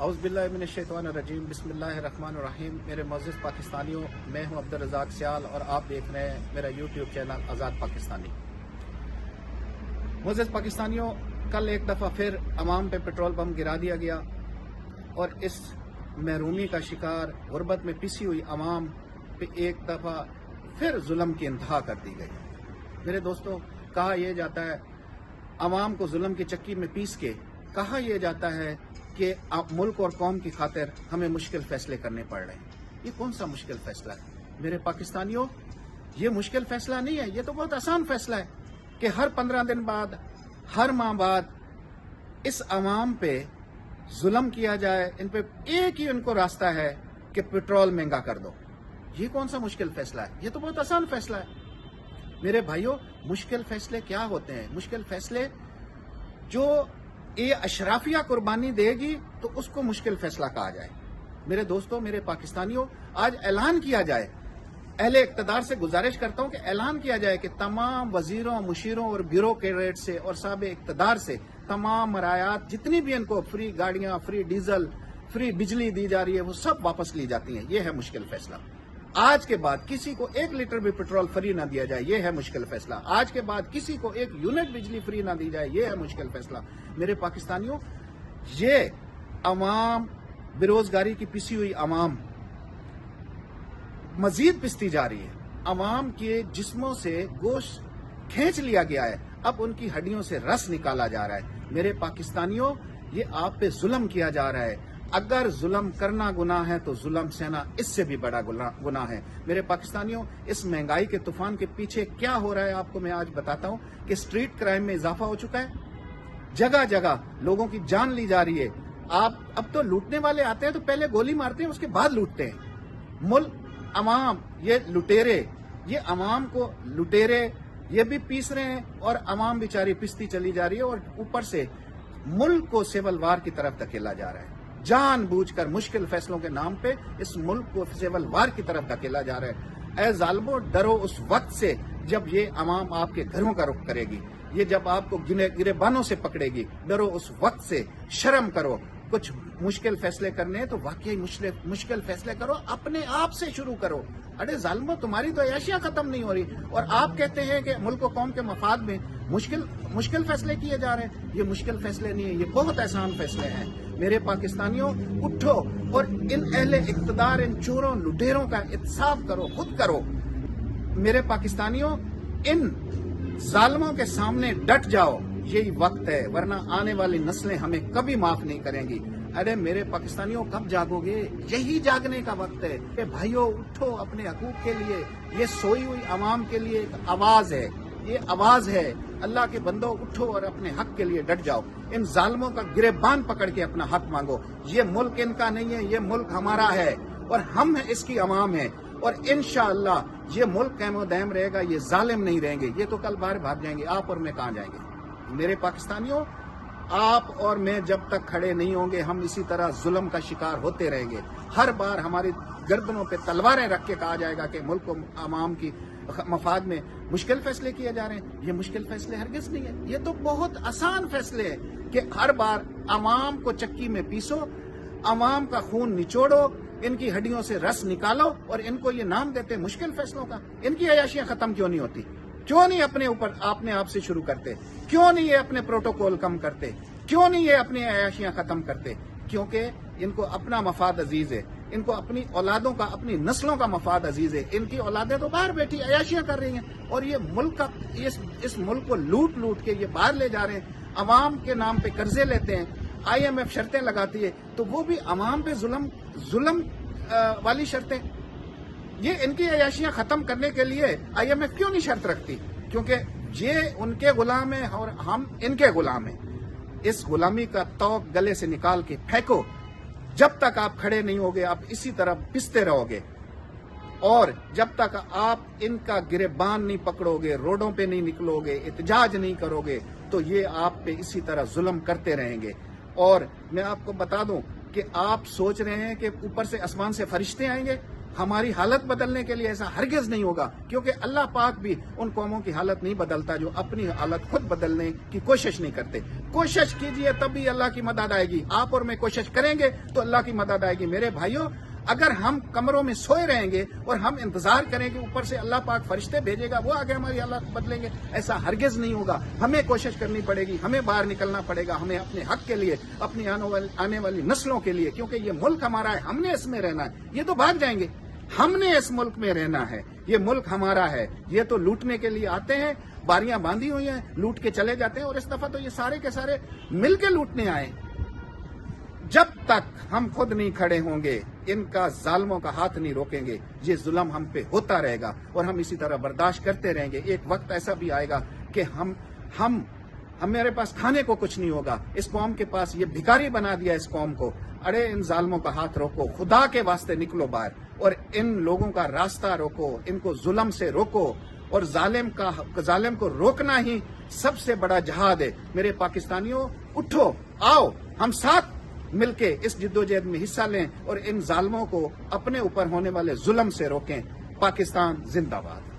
اعوذ باللہ من الشیطان الرجیم، بسم اللہ الرحمن الرحیم۔ میرے معزز پاکستانیوں، میں ہوں عبدالرزاق سیال اور آپ دیکھ رہے ہیں میرا یوٹیوب چینل آزاد پاکستانی۔ معزز پاکستانیوں، کل ایک دفعہ پھر عوام پہ پیٹرول بم گرا دیا گیا اور اس محرومی کا شکار غربت میں پسی ہوئی عوام پہ ایک دفعہ پھر ظلم کی انتہا کر دی گئی۔ میرے دوستوں، کہا یہ جاتا ہے عوام کو ظلم کی چکی میں پیس کے کہا یہ جاتا ہے کہ ملک اور قوم کی خاطر ہمیں مشکل فیصلے کرنے پڑ رہے ہیں۔ یہ کون سا مشکل فیصلہ ہے میرے پاکستانیوں؟ یہ مشکل فیصلہ نہیں ہے، یہ تو بہت آسان فیصلہ ہے کہ ہر 15 دن بعد، ہر ماہ بعد اس عوام پہ ظلم کیا جائے۔ ان پہ ایک ہی ان کو راستہ ہے کہ پیٹرول مہنگا کر دو۔ یہ کون سا مشکل فیصلہ ہے؟ یہ تو بہت آسان فیصلہ ہے۔ میرے بھائیوں، مشکل فیصلے کیا ہوتے ہیں؟ مشکل فیصلے جو یہ اشرافیہ قربانی دے گی تو اس کو مشکل فیصلہ کہا جائے۔ میرے دوستوں، میرے پاکستانیوں، آج اعلان کیا جائے، اہل اقتدار سے گزارش کرتا ہوں کہ اعلان کیا جائے کہ تمام وزیروں، مشیروں اور بیوروکریٹ سے اور صاحب اقتدار سے تمام مرایات جتنی بھی ان کو فری گاڑیاں، فری ڈیزل، فری بجلی دی جا رہی ہے، وہ سب واپس لی جاتی ہیں۔ یہ ہے مشکل فیصلہ۔ آج کے بعد کسی کو 1 لیٹر بھی پیٹرول فری نہ دیا جائے، یہ ہے مشکل فیصلہ۔ آج کے بعد کسی کو 1 یونٹ بجلی فری نہ دی جائے، یہ ہے مشکل فیصلہ۔ میرے پاکستانیوں، یہ عوام، بے روزگاری کی پسی ہوئی عوام مزید پستی جا رہی ہے۔ عوام کے جسموں سے گوشت کھینچ لیا گیا ہے، اب ان کی ہڈیوں سے رس نکالا جا رہا ہے۔ میرے پاکستانیوں، یہ آپ پہ ظلم کیا جا رہا ہے۔ اگر ظلم کرنا گناہ ہے تو ظلم سہنا اس سے بھی بڑا گناہ ہے۔ میرے پاکستانیوں، اس مہنگائی کے طوفان کے پیچھے کیا ہو رہا ہے آپ کو میں آج بتاتا ہوں کہ اسٹریٹ کرائم میں اضافہ ہو چکا ہے۔ جگہ جگہ لوگوں کی جان لی جا رہی ہے۔ اب تو لوٹنے والے آتے ہیں تو پہلے گولی مارتے ہیں، اس کے بعد لوٹتے ہیں۔ ملک، عوام، یہ لٹیرے، یہ عوام کو لٹیرے یہ بھی پیس رہے ہیں اور عوام بیچاری پستی چلی جا رہی ہے اور اوپر سے ملک کو سیول وار کی طرف دھکیلا جا رہا ہے۔ جان بوجھ کر مشکل فیصلوں کے نام پہ اس ملک کو سیول وار کی طرف دھکیلا جا رہا ہے۔ اے ظالمو، ڈرو اس وقت سے جب یہ عوام آپ کے گھروں کا رخ کرے گی، یہ جب آپ کو گریبانوں سے پکڑے گی۔ ڈرو اس وقت سے، شرم کرو۔ کچھ مشکل فیصلے کرنے ہیں تو واقعی مشکل فیصلے کرو، اپنے آپ سے شروع کرو۔ ارے ظالمو، تمہاری تو عیاشیاں ختم نہیں ہو رہی اور آپ کہتے ہیں کہ ملک و قوم کے مفاد میں مشکل فیصلے کیے جا رہے ہیں۔ یہ مشکل فیصلے نہیں ہیں، یہ بہت آسان فیصلے ہیں۔ میرے پاکستانیوں، اٹھو اور ان اہل اقتدار، ان چوروں لٹیروں کا احتساب کرو، خود کرو۔ میرے پاکستانیوں، ان ظالموں کے سامنے ڈٹ جاؤ، یہی وقت ہے، ورنہ آنے والی نسلیں ہمیں کبھی معاف نہیں کریں گی۔ ارے میرے پاکستانیوں، کب جاگو گے؟ یہی جاگنے کا وقت ہے کہ بھائیوں اٹھو اپنے حقوق کے لیے۔ یہ سوئی ہوئی عوام کے لیے ایک آواز ہے، یہ آواز ہے۔ اللہ کے بندوں، اٹھو اور اپنے حق کے لیے ڈٹ جاؤ۔ ان ظالموں کا گریبان پکڑ کے اپنا حق مانگو۔ یہ ملک ان کا نہیں ہے، یہ ملک ہمارا ہے اور ہم اس کی عوام ہیں، اور انشاءاللہ یہ ملک قائم و دائم رہے گا۔ یہ ظالم نہیں رہیں گے، یہ تو کل باہر بھاگ جائیں گے۔ آپ اور میں کہاں جائیں گے؟ میرے پاکستانیوں، آپ اور میں جب تک کھڑے نہیں ہوں گے، ہم اسی طرح ظلم کا شکار ہوتے رہیں گے۔ ہر بار ہماری گردنوں پہ تلواریں رکھ کے کہا جائے گا کہ ملک و عوام کی مفاد میں مشکل فیصلے کیے جا رہے ہیں۔ یہ مشکل فیصلے ہرگز نہیں ہیں، یہ تو بہت آسان فیصلے ہیں کہ ہر بار عوام کو چکی میں پیسو، عوام کا خون نچوڑو، ان کی ہڈیوں سے رس نکالو اور ان کو یہ نام دیتے مشکل فیصلوں کا۔ ان کی عیاشیاں ختم کیوں نہیں ہوتی؟ کیوں نہیں اپنے اوپر اپنے آپ سے شروع کرتے؟ کیوں نہیں یہ اپنے پروٹوکول کم کرتے؟ کیوں نہیں یہ اپنی عیاشیاں ختم کرتے؟ کیونکہ ان کو اپنا مفاد عزیز ہے، ان کو اپنی اولادوں کا، اپنی نسلوں کا مفاد عزیز ہے۔ ان کی اولادیں تو باہر بیٹھی عیاشیاں کر رہی ہیں اور یہ ملک کا اس ملک کو لوٹ کے یہ باہر لے جا رہے ہیں۔ عوام کے نام پہ قرضے لیتے ہیں، IMF شرطیں لگاتی ہے تو وہ بھی عوام پہ ظلم والی شرطیں۔ یہ ان کی عیاشیاں ختم کرنے کے لیے IMF کیوں نہیں شرط رکھتی؟ کیونکہ یہ ان کے غلام ہیں اور ہم ان کے غلام ہیں۔ اس غلامی کا توق گلے سے نکال کے پھینکو۔ جب تک آپ کھڑے نہیں ہوگے، آپ اسی طرح پستے رہو گے، اور جب تک آپ ان کا گریبان نہیں پکڑو گے، روڈوں پہ نہیں نکلو گے، احتجاج نہیں کرو گے، تو یہ آپ پہ اسی طرح ظلم کرتے رہیں گے۔ اور میں آپ کو بتا دوں کہ آپ سوچ رہے ہیں کہ اوپر سے آسمان سے فرشتے آئیں گے، ہماری حالت بدلنے کے لیے ایسا ہرگز نہیں ہوگا، کیونکہ اللہ پاک بھی ان قوموں کی حالت نہیں بدلتا جو اپنی حالت خود بدلنے کی کوشش نہیں کرتے۔ کوشش کیجئے تبھی اللہ کی مدد آئے گی، آپ اور میں کوشش کریں گے تو اللہ کی مدد آئے گی۔ میرے بھائیوں، اگر ہم کمروں میں سوئے رہیں گے اور ہم انتظار کریں کہ اوپر سے اللہ پاک فرشتے بھیجے گا، وہ آگے ہماری حالات بدلیں گے، ایسا ہرگز نہیں ہوگا۔ ہمیں کوشش کرنی پڑے گی، ہمیں باہر نکلنا پڑے گا، ہمیں اپنے حق کے لیے، اپنی آنے والی نسلوں کے لیے، کیونکہ یہ ملک ہمارا ہے، ہم نے اس میں رہنا ہے۔ یہ تو بھاگ جائیں گے، ہم نے اس ملک میں رہنا ہے، یہ ملک ہمارا ہے۔ یہ تو لوٹنے کے لیے آتے ہیں، باریاں باندھی ہوئی ہیں، لوٹ کے چلے جاتے ہیں، اور اس دفعہ تو یہ سارے کے سارے مل کے لوٹنے آئے۔ جب تک ہم خود نہیں کھڑے ہوں گے، ان کا ظالموں کا ہاتھ نہیں روکیں گے، یہ ظلم ہم پہ ہوتا رہے گا اور ہم اسی طرح برداشت کرتے رہیں گے۔ ایک وقت ایسا بھی آئے گا کہ ہمارے پاس کھانے کو کچھ نہیں ہوگا۔ اس قوم کے پاس یہ بھکاری بنا دیا اس قوم کو۔ ارے ان ظالموں کا ہاتھ روکو، خدا کے واسطے نکلو باہر اور ان لوگوں کا راستہ روکو، ان کو ظلم سے روکو، اور ظالم کو روکنا ہی سب سے بڑا جہاد ہے۔ میرے پاکستانیوں، اٹھو، آؤ، ہم ساتھ مل کے اس جدوجہد میں حصہ لیں اور ان ظالموں کو اپنے اوپر ہونے والے ظلم سے روکیں۔ پاکستان زندہ باد۔